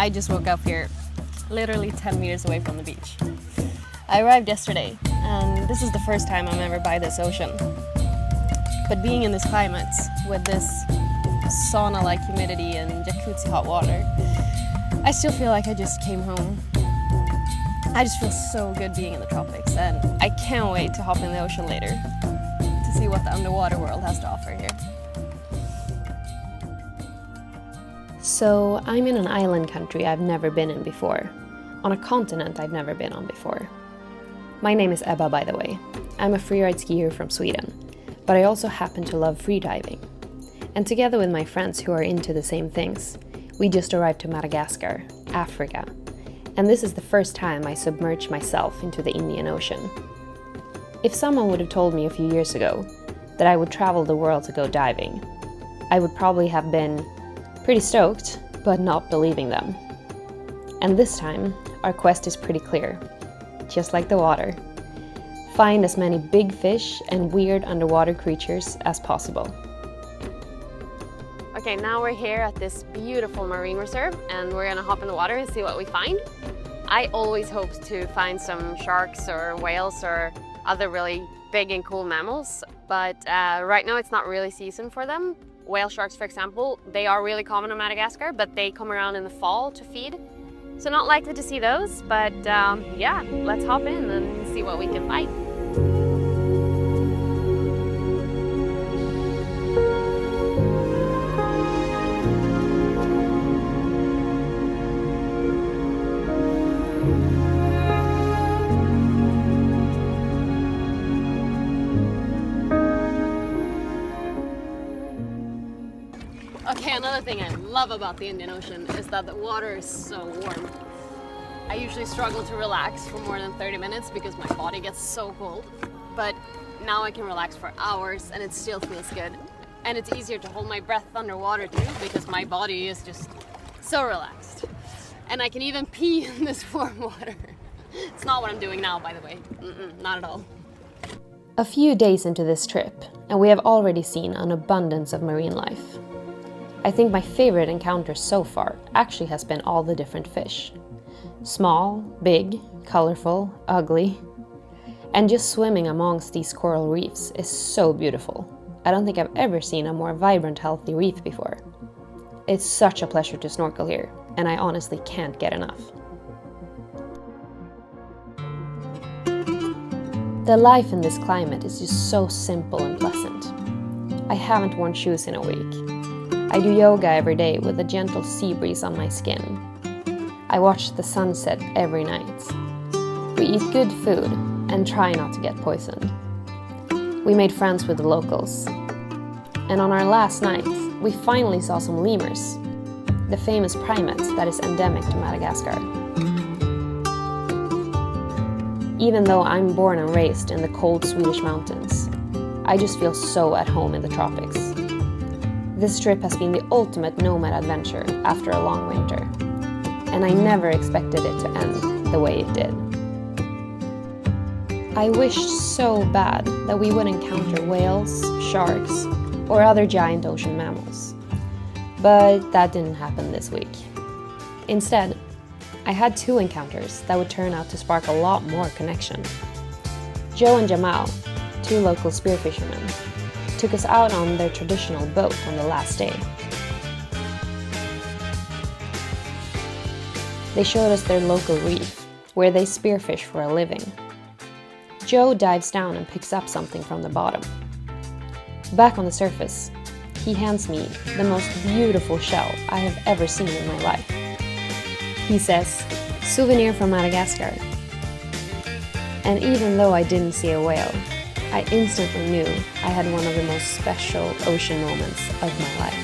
I just woke up here, literally 10 meters away from the beach. I arrived yesterday, and this is the first time I'm ever by this ocean. But being in this climate, with this sauna-like humidity and jacuzzi hot water, I still feel like I just came home. I just feel so good being in the tropics, and I can't wait to hop in the ocean later to see what the underwater world has to offer here. So I'm in an island country I've never been in before, on a continent I've never been on before. My name is Ebba, by the way. I'm a freeride skier from Sweden, but I also happen to love freediving. And together with my friends who are into the same things, we just arrived to Madagascar, Africa. And this is the first time I submerge myself into the Indian Ocean. If someone would have told me a few years ago that I would travel the world to go diving, I would probably have been pretty stoked, but not believing them. And this time, our quest is pretty clear. Just like the water. Find as many big fish and weird underwater creatures as possible. Okay, now we're here at this beautiful marine reserve, and we're gonna hop in the water and see what we find. I always hoped to find some sharks or whales or other really big and cool mammals, but right now it's not really season for them. Whale sharks, for example, they are really common in Madagascar, but they come around in the fall to feed. So not likely to see those, but yeah, let's hop in and see what we can find. Okay, another thing I love about the Indian Ocean is that the water is so warm. I usually struggle to relax for more than 30 minutes because my body gets so cold. But now I can relax for hours and it still feels good. And it's easier to hold my breath underwater too because my body is just so relaxed. And I can even pee in this warm water. It's not what I'm doing now, by the way. Not at all. A few days into this trip, and we have already seen an abundance of marine life. I think my favorite encounter so far actually has been all the different fish. Small, big, colorful, ugly. And just swimming amongst these coral reefs is so beautiful. I don't think I've ever seen a more vibrant, healthy reef before. It's such a pleasure to snorkel here, and I honestly can't get enough. The life in this climate is just so simple and pleasant. I haven't worn shoes in a week. I do yoga every day with a gentle sea breeze on my skin. I watch the sunset every night. We eat good food and try not to get poisoned. We made friends with the locals. And on our last night, we finally saw some lemurs, the famous primate that is endemic to Madagascar. Even though I'm born and raised in the cold Swedish mountains, I just feel so at home in the tropics. This trip has been the ultimate nomad adventure after a long winter, and I never expected it to end the way it did. I wished so bad that we would encounter whales, sharks, or other giant ocean mammals, but that didn't happen this week. Instead, I had two encounters that would turn out to spark a lot more connection. Joe and Jamal, two local spearfishermen, took us out on their traditional boat on the last day. They showed us their local reef, where they spearfish for a living. Joe dives down and picks up something from the bottom. Back on the surface, he hands me the most beautiful shell I have ever seen in my life. He says, "Souvenir from Madagascar." And even though I didn't see a whale, I instantly knew I had one of the most special ocean moments of my life.